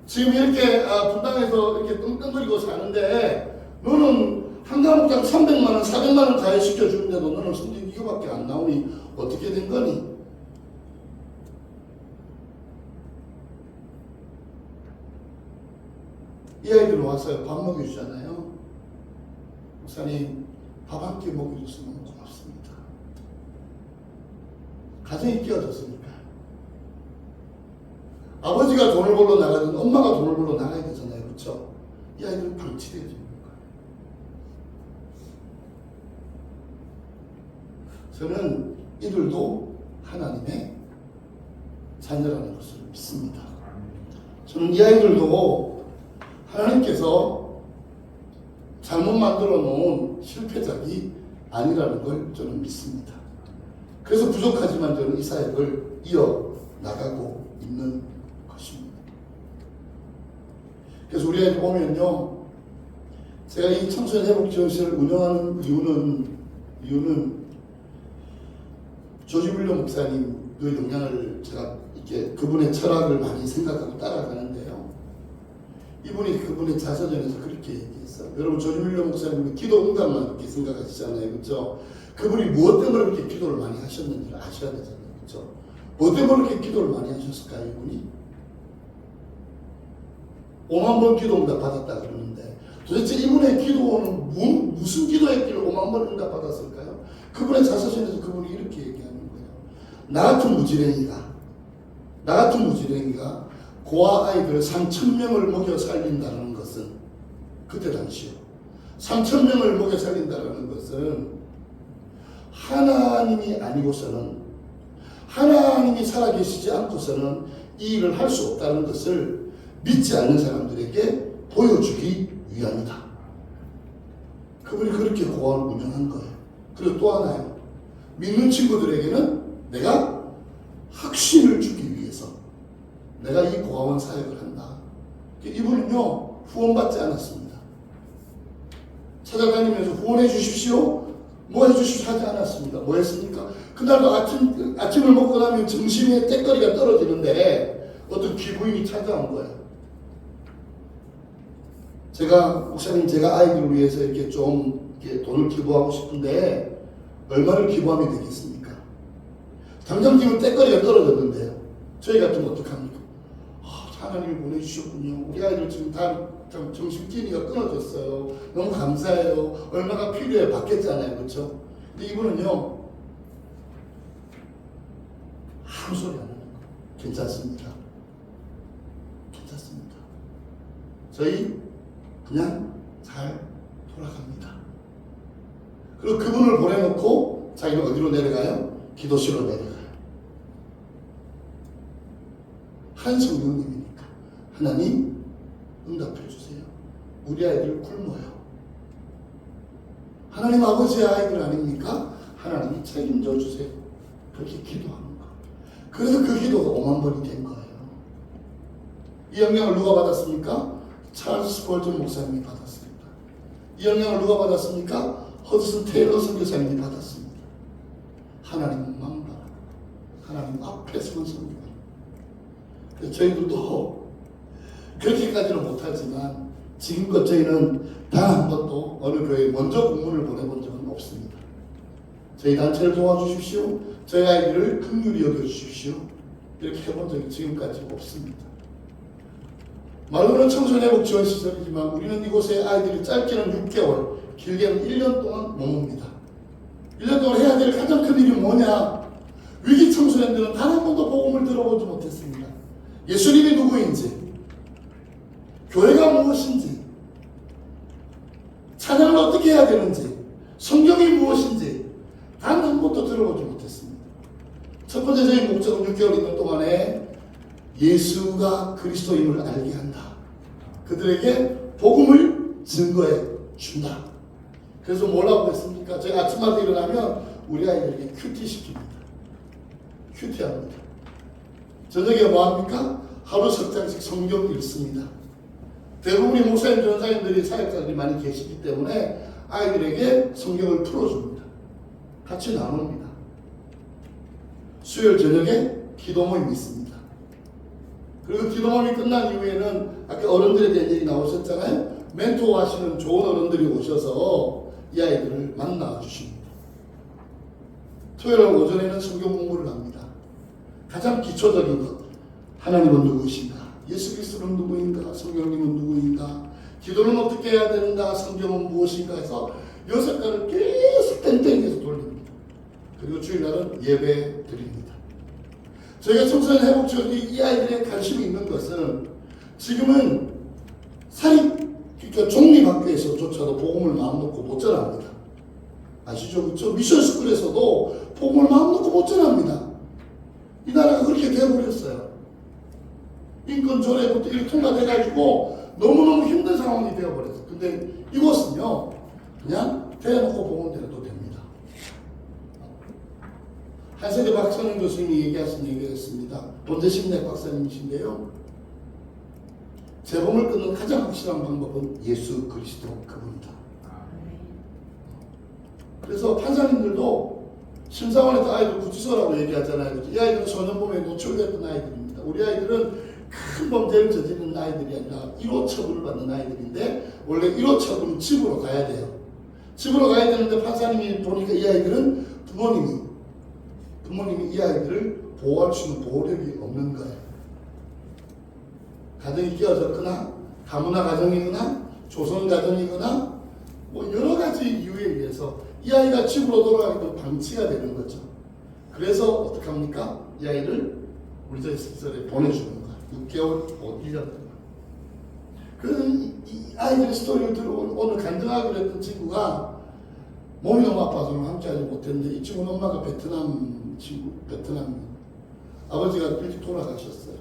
지금 이렇게 분당에서 이렇게 끙끙거리고 사는데 너는 한 과목당 300만 원, 400만 원 가해시켜주는데도 너는 성적 이거밖에 안 나오니 어떻게 된 거니? 이 아이들 와서 밥 먹여주잖아요. 목사님, 밥 한 끼 먹여줘서 너무 고맙습니다. 가정이 끼어졌으니까. 아버지가 돈을 벌러 나가든 엄마가 돈을 벌러 나가야 되잖아요. 그렇죠? 이 아이들은 방치되어 주는 거예요. 저는 이들도 하나님의 자녀라는 것을 믿습니다. 저는 이 아이들도 하나님께서 잘못 만들어 놓은 실패작이 아니라는 걸 저는 믿습니다. 그래서 부족하지만 저는 이 사역을 이어나가고 있는 것입니다. 그래서 우리 아이들 보면요, 제가 이 청소년 회복지원실을 운영하는 이유는 조지 윌리엄 목사님의 영향을 제가 이렇게 그분의 철학을 많이 생각하고 따라가는데요. 이분이 그분의 자서전에서 그렇게 얘기했어요. 여러분 조지 윌리엄 목사님은 기도 응답만 그렇게 생각하시잖아요. 그렇죠? 그분이 무엇 때문에 그렇게 기도를 많이 하셨는지를 아셔야 되잖아요. 그렇죠? 무엇 때문에 그렇게 기도를 많이 하셨을까요? 이분이 5만 번 기도 응답 받았다 그러는데 도대체 이분의 기도는 무슨 기도했길래 5만 번 응답 받았을까요? 그분의 자서전에서 그분이 이렇게 얘기하는 거예요. 나 같은 무지랭이가 고아 아이들 3,000명을 먹여 살린다는 것은, 그때 당시요, 3,000명을 먹여 살린다는 것은 하나님이 아니고서는, 하나님이 살아계시지 않고서는 이 일을 할 수 없다는 것을 믿지 않는 사람들에게 보여주기 위함이다. 그분이 그렇게 고아를 운영한 거예요. 그리고 또 하나요, 믿는 친구들에게는 내가 확신을 주기 위해서 내가 이 고아원 사역을 한다. 이분은요, 후원받지 않았습니다. 찾아다니면서 후원해 주십시오. 뭐 해주십시오 하지 않았습니다. 뭐 했습니까? 그날도 아침을 먹고 나면 점심에 때거리가 떨어지는데 어떤 귀부인이 찾아온 거예요. 목사님 제가 아이들을 위해서 이렇게 좀 이렇게 돈을 기부하고 싶은데 얼마를 기부하면 되겠습니까? 당장 지금 때거리가 떨어졌는데요. 저희 같으면 어떡합니까? 하나님이 보내주셨군요. 우리 아이들 지금 다 정신기니가 끊어졌어요. 너무 감사해요. 얼마가 필요해 받겠잖아요. 그렇죠? 근데 이분은요 아무 소리 안 하는 거예요. 괜찮습니다. 괜찮습니다. 저희 그냥 잘 돌아갑니다. 그리고 그분을 보내놓고 자기는 어디로 내려가요? 기도실로 내려가요. 한 성령님이니까 하나님 응답해 주세요. 우리 아이들 굶어요. 하나님 아버지의 아이들 아닙니까? 하나님이 책임져 주세요. 그렇게 기도하는 거예요. 그래서 그 기도가 5만 번이 된 거예요. 이 영향을 누가 받았습니까? 찰스 스펄전 목사님이 받았습니다. 이 영향을 누가 받았습니까? 허드슨 테일러 선교사님이 받았습니다. 하나님만 바라보고 하나님 앞에서만 섬기고 저희들도 그렇게까지는 못하지만 지금껏 저희는 단 한 번도 어느 교회에 먼저 공문을 보내본 적은 없습니다. 저희 단체를 도와주십시오. 저희 아이들을 긍휼히 여겨주십시오. 이렇게 해본 적이 지금까지 없습니다. 말로는 청소년회복 지원 시설이지만 우리는 이곳에 아이들이 짧게는 6개월, 길게는 1년 동안 머뭅니다. 1년 동안 해야 될 가장 큰 일이 뭐냐? 위기 청소년들은 단 한 번도 복음을 들어보지 못했습니다. 예수님이 누구인지, 교회가 무엇인지, 찬양을 어떻게 해야 되는지, 성경이 무엇인지 단 한 번도 들어보지 못했습니다. 첫 번째 저희 목적은 6개월 있는 동안에 예수가 그리스도임을 알게 한다. 그들에게 복음을 증거해 준다. 그래서 뭐라고 했습니까? 저희 아침마다 일어나면 우리 아이들에게 큐티 시킵니다. 큐티합니다. 저녁에 뭐합니까? 하루 석 장씩 성경 읽습니다. 대부분의 목사님, 전사님들이 사역자들이 많이 계시기 때문에 아이들에게 성경을 풀어줍니다. 같이 나눕니다. 수요일 저녁에 기도 모임이 있습니다. 그리고 기도 모임이 끝난 이후에는 아까 어른들에 대한 얘기 나오셨잖아요. 멘토 하시는 좋은 어른들이 오셔서 이 아이들을 만나 주십니다. 토요일 오전에는 성경 공부를 합니다. 가장 기초적인 것, 하나님은 누구신가? 예수 그리스도는 누구인가? 성령님은 누구인가? 기도는 어떻게 해야 되는가? 성경은 무엇인가? 해서 6가를 계속 땡땡해서 돌립니다. 그리고 주일날은 예배 드립니다. 저희가 청소년 회복 지원 이 아이들의 관심이 있는 것은 지금은 그러니까 종립학교에서조차도 복음을 마음 놓고 못 전합니다. 아시죠? 그렇죠? 미션스쿨에서도 복음을 마음 놓고 못 전합니다. 이 나라가 그렇게 되어버렸어요. 인권 조례부터 이렇게 통과돼가지고 너무너무 힘든 상황이 되어버렸어요. 근데 이곳은요, 그냥 대놓고 복음 드려도 됩니다. 한세대 박선영 교수님이 얘기하신 얘기가 있습니다. 본재심리학 박사님이신데요. 재범을 끊는 가장 확실한 방법은 예수 그리스도 그분이다. 그래서 판사님들도 심사원에서 아이들 구치소라고 얘기하잖아요. 이 아이들은 소년범에 노출됐던 아이들입니다. 우리 아이들은 큰 범죄를 저지르는 아이들이 아니라 1호 처분을 받는 아이들인데 원래 1호 처분은 집으로 가야 돼요. 집으로 가야 되는데 판사님이 보니까 이 아이들은 부모님이 이 아이들을 보호할 수 있는 보호력이 없는 거예요. 가정이 끼어졌거나 다문화 가정이거나 조선 가정이거나 뭐 여러 가지 이유에 의해서 이 아이가 집으로 돌아가기도 방치가 되는 거죠. 그래서 어떻게 합니까? 이 아이를 우리 저희 시설에 보내주는 거예요. 6개월, 1년 동안. 그래서 이 아이들의 스토리를 들어보면 오늘 간증하기로 했던 친구가 몸이 너무 아파서 함께 하지 못했는데 이 친구는 엄마가 베트남 아버지가 일찍 돌아가셨어요.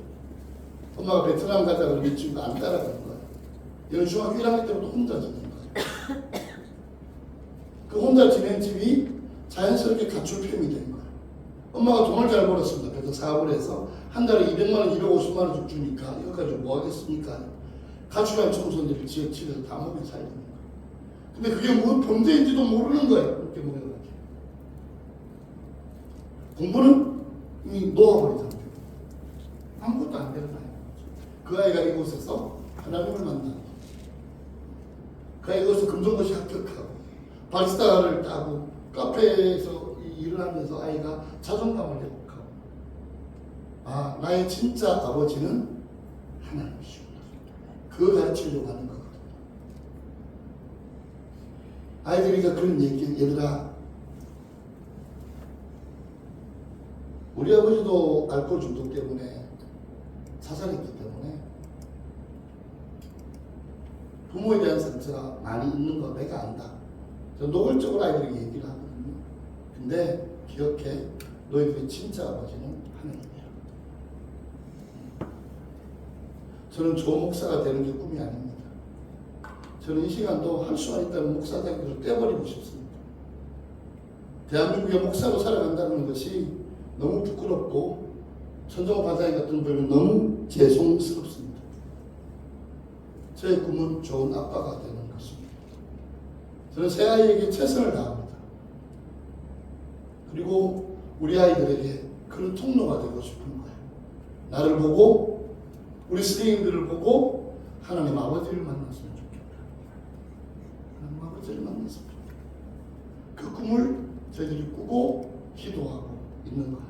엄마가 베트남 가자 그러면 이 친구가 안 따라가는 거예요. 얘는 중학교 1학년 때부터 혼자 지낸 거예요. 그 혼자 지낸 집이 자연스럽게 가출 팸이 된 거예요. 엄마가 돈을 잘 벌었습니다. 그래서 사업을 해서 한 달에 200만 원, 250만 원 주니까 이거 가지고 뭐 하겠습니까? 가출한 청소년들이 지역치에서 다 먹여 살리는 거예요. 근데 그게 뭐 범죄인지도 모르는 거예요. 그렇게 보내가지고. 공부는 이미 놓아버린 상태. 아무것도 안 되는 거예요. 그 아이가 이곳에서 하나님을 만나고, 그 아이가 이곳에서 금전고시 합격하고, 바리스타를 따고, 카페에서 일을 하면서 아이가 자존감을 회복하고, 아, 나의 진짜 아버지는 하나님이시구나. 그거 가르치려고 하는 거거든요. 아이들이가 그런 얘기, 얘들아, 우리 아버지도 알코올 중독 때문에 자살했기 때문에 부모에 대한 상처가 많이 있는 거 내가 안다. 저 노골적으로 아이들에게 얘기를 하거든요. 근데 기억해, 너희들의 진짜 아버지는 하나님이야. 저는 좋은 목사가 되는 게 꿈이 아닙니다. 저는 이 시간도 할 수만 있다면 목사장들을 떼버리고 싶습니다. 대한민국의 목사로 살아간다는 것이 너무 부끄럽고 천정호 반사님 같은 분은 너무 죄송스럽습니다. 저의 꿈은 좋은 아빠가 되는 것입니다. 저는 새 아이에게 최선을 다합니다. 그리고 우리 아이들에게 그런 통로가 되고 싶은 거예요. 나를 보고 우리 스님들을 보고 하나님 아버지를 만났으면 좋겠다. 하나님 아버지를 만났으면 좋겠다. 그 꿈을 저희들이 꾸고 기도하고 있는 거예요.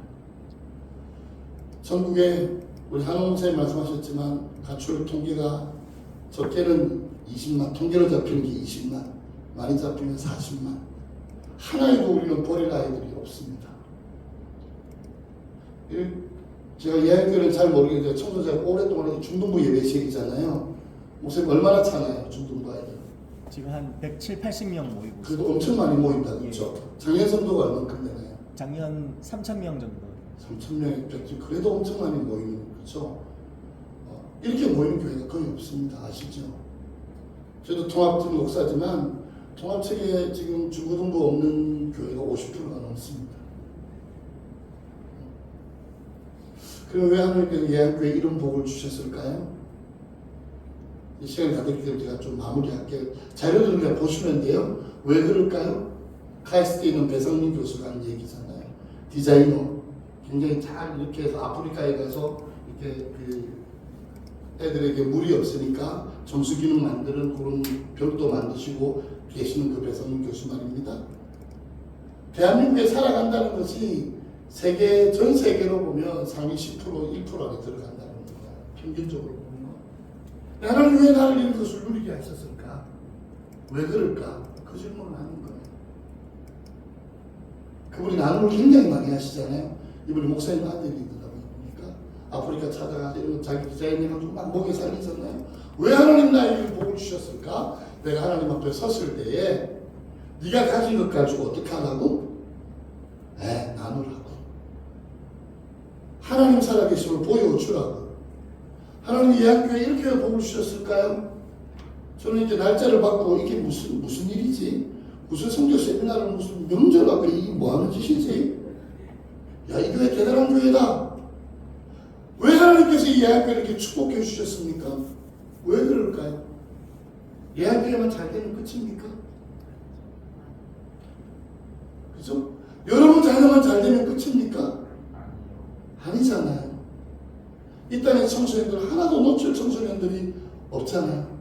전국에 우리 한홍 목사님 말씀하셨지만 가출 통계가 적게는 20만, 통계로 잡히는 게 20만, 많이 잡히면 40만. 하나에도 우리는 버릴 아이들이 없습니다. 제가 예학교를 잘 모르겠는데 청소자가 오랫동안 중등부 예배실이잖아요. 목사님 얼마나 차나요, 중등부 아이들? 지금 한 170, 80명 모이고 있어요. 그래도 엄청 많이 모인다, 그렇죠? 작년 성도가 얼마큼 되나요? 작년 3,000명 정도. 3,000명이 됐지. 그래도 엄청 많이 모이는, 그렇죠? 이렇게 모이는 교회가 거의 없습니다. 아시죠? 저도 통합팀 목사지만 통합체계에 지금 중고등부 없는 교회가 50%가 넘습니다. 그럼 왜 하나님께서 예한교회 이런 복을 주셨을까요? 이 시간이 다 됐기 때문에 제가 좀 마무리할게요. 자료들을 그냥 보시면 돼요. 왜 그럴까요? 카이스트에 있는 배상민 교수가 한 얘기잖아요. 디자이너. 굉장히 잘 이렇게 해서 아프리카에 가서 이렇게 그 애들에게 물이 없으니까 정수기능 만드는 그런 벽도 만드시고 계시는 그 배상민 교수 말입니다. 대한민국에 살아간다는 것이 세계, 전 세계로 보면 상위 10%, 1% 안에 들어간다는 거예요. 평균적으로 보면. 하나님 왜 나를 이런 것을 누리게 하셨을까? 왜 그럴까? 그 질문을 하는 거예요. 그분이 나눔을 굉장히 많이 하시잖아요. 이분이 목사님 아들이더라고요. 보니까 아프리카 찾아가서 이런 자기 디자인 해가지고 막 먹여 살리잖아요. 왜 하나님 나에게 복을 주셨을까? 내가 하나님 앞에 섰을 때에 네가 가진 것 가지고 어떻게 하라고? 나누라고. 하나님 살아계심을 보여주라고. 하나님 이 학교에 이렇게 복을 주셨을까요? 저는 이제 날짜를 받고 이게 무슨 일이지? 무슨 성교 세미나를 무슨 명절하고 이게 뭐하는 짓이지? 야, 이 교회 대단한 교회다. 왜 하나님께서 이 예학교를 이렇게 축복해 주셨습니까? 왜 그럴까요? 예학교에만 잘 되면 끝입니까? 그죠? 여러분 자녀만 잘 되면 끝입니까? 아니잖아요. 이 땅에 청소년들 하나도 놓칠 청소년들이 없잖아요.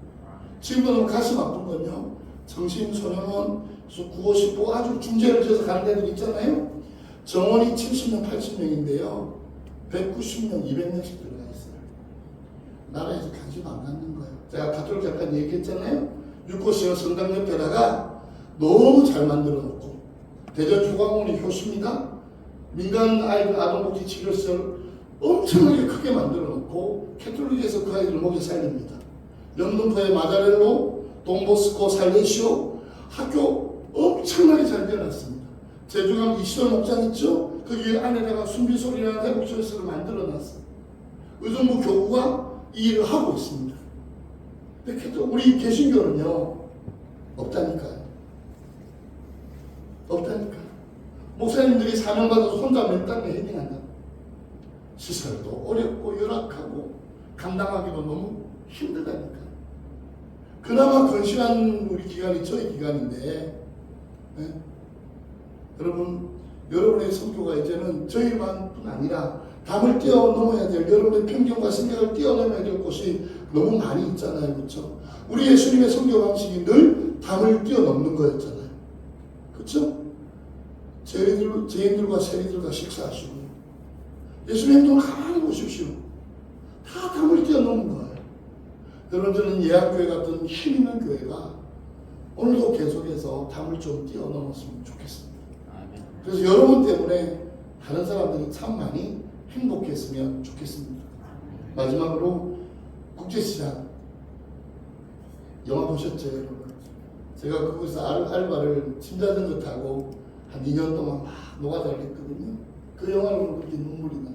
지금도 너무 가슴 아픈 건요. 정신소년원, 구호식보 아주 중재를 지어서 가는 애들 있잖아요. 정원이 70명, 80명인데요. 190명, 200명씩 들어가 있어요. 나라에서 관심 안 갖는 거예요. 제가 가톨릭 잠깐 얘기했잖아요. 6호시어 성당 옆에다가 너무 잘 만들어 놓고 대전조광원이 효수입니다. 민간 아이들 아동복지 치료시설 엄청나게 크게 만들어 놓고 캐톨릭에서 그 아이들을 먹여 살립니다. 영등포의 마자렐로, 돈보스코, 살레시오 학교 엄청나게 잘 되어놨습니다. 제주강 이시돌 목장 있죠? 거기 안에다가 순비소리라는 회복시설을 만들어 놨어요. 의정부 교구가 이 일을 하고 있습니다. 근데 우리 개신교는요, 없다니까요. 없다니까요. 목사님들이 사명받아서 혼자 맨땅에 헤딩한다. 시설도 어렵고 열악하고 감당하기도 너무 힘들다니까요. 그나마 건실한 우리 기관이 저희 기관인데, 네? 여러분의 선교가 이제는 저희만뿐 아니라 담을 뛰어넘어야 될, 여러분의 편견과 생각을 뛰어넘어야 될 곳이 너무 많이 있잖아요. 그렇죠? 우리 예수님의 선교 방식이 늘 담을 뛰어넘는 거였잖아요. 그렇죠? 죄인들과 세리들과 식사하시고, 예수님의 행동을 가만히 보십시오. 다 담을 뛰어넘는 거예요. 여러분, 저는 예약교회 같은 힘 있는 교회가 오늘도 계속해서 담을 좀 뛰어넘었으면 좋겠습니다. 그래서 여러분 때문에 다른 사람들이 참 많이 행복했으면 좋겠습니다. 마지막으로 국제시장 영화 보셨죠, 여러분? 제가 그곳에서 알바를 침자전거 타고 한 2년 동안 막 노가다를 했거든요. 그 영화를 보면 그렇게 눈물이 나요.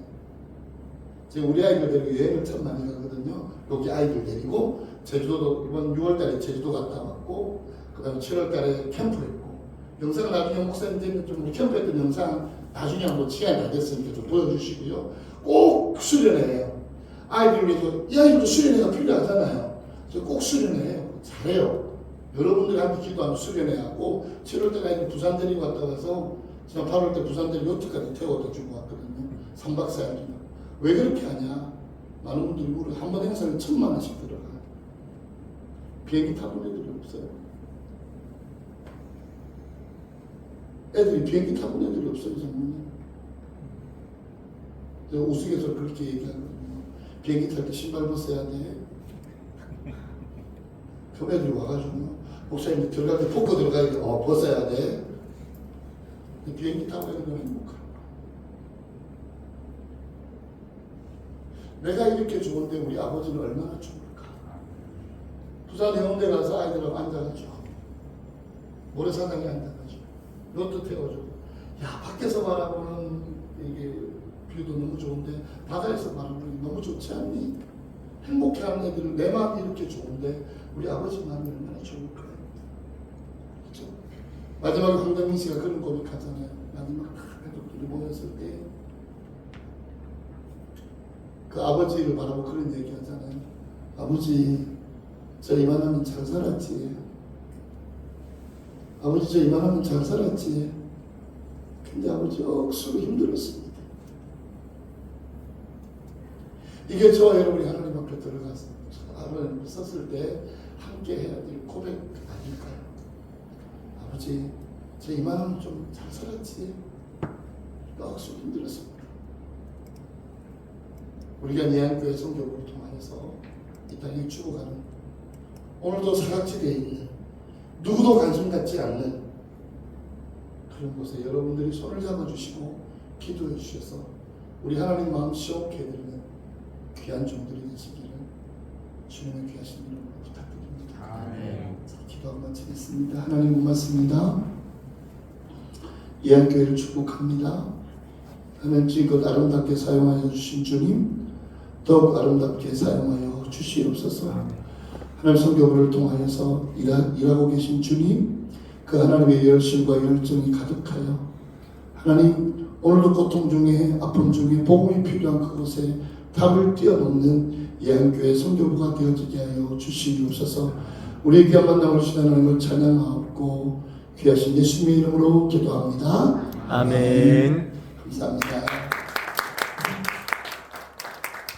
제가 우리 아이들 데리고 여행을 참 많이 가거든요. 여기 아이들 데리고 제주도도 이번 6월달에 제주도 갔다 왔고, 그 다음에 7월달에 캠프했고, 영상을 나중에 목사님 되면 좀 우리 캠프했던 영상 나중에 한번 시간이 다 됐으니까 좀 보여주시고요. 꼭 수련해요. 아이들 위해서, 이 아이들도 수련회가 필요하잖아요. 그래서 꼭 수련해요. 잘해요. 여러분들이 함께 기도하면 수련해야 하고, 7월달 아이들 부산 데리고 갔다 와서 지난 8월 때 부산 데리고 요트까지 태워다 주고 왔거든요. 3박 4일 동안. 왜 그렇게 하냐? 많은 분들이 우리 한 번 행사를 1,000,000원씩 들어가요. 비행기 타본 애들이 없어요. 애들이 비행기 타본 애들이 없어요, 장모님. 제가 우스갯소리 그렇게 얘기하거든요. 비행기 탈 때 신발 벗어야 돼. 그럼 애들이 와가지고, 목사님 들어갈 때 포크 들어가야 돼. 벗어야 돼. 비행기 타고 애들은 행복해요. 내가 이렇게 좋은데 우리 아버지는 얼마나 좋을까. 부산 해운대 가서 아이들하고 앉아가지고 모래사장에 앉아가지고 로또 태워주고, 야, 밖에서 바라보는 이게 뷰도 너무 좋은데 바다에서 바라보는 게 너무 좋지 않니? 행복해하는 애들은 내 마음이 이렇게 좋은데 우리 아버지 마음이 얼마나 좋을까요? 그렇죠? 마지막에 황정민 씨가 그런 고백하잖아요. 마지막 가족들이 모였을 때 그 아버지를 바라보고 그런 얘기 하잖아요. 아버지, 저 이만하면 잘 살았지. 아버지, 저 이만하면 잘 살았지. 근데 아버지 억수로 힘들었습니다. 이게 저와 여러분이 하나님 앞에 들어가서 하나님을 썼을 때 함께 해야 될 고백 아닐까요? 아버지, 저 이만하면 좀 잘 살았지. 억수로 힘들었습니다. 우리가 예안교회 성교를 통하여서 이 땅에 죽어가는, 오늘도 사각지대에 있는, 누구도 관심 갖지 않는 그런 곳에 여러분들이 손을 잡아주시고 기도해 주셔서 우리 하나님 마음 시원케 해드리는 귀한 종들이 되시기를 주님의 귀하신 이름으로 부탁드립니다. 아멘. 기도하고 마치겠습니다. 하나님 고맙습니다. 예안교회를 축복합니다. 하나님 지금껏 아름답게 사용하여 주신 주님, 더욱 아름답게 사용하여 주시옵소서. 하나님 성교부를 통하여서 일하고 계신 주님, 그 하나님의 열심과 열정이 가득하여 하나님 오늘도 고통 중에 아픔 중에 복음이 필요한 그곳에 답을 뛰어넘는 예안교회 성교부가 되어지게 하여 주시옵소서. 우리의 귀한 만남을 주신 하나님을 찬양하옵고 귀하신 예수님의 이름으로 기도합니다. 아멘. 감사합니다.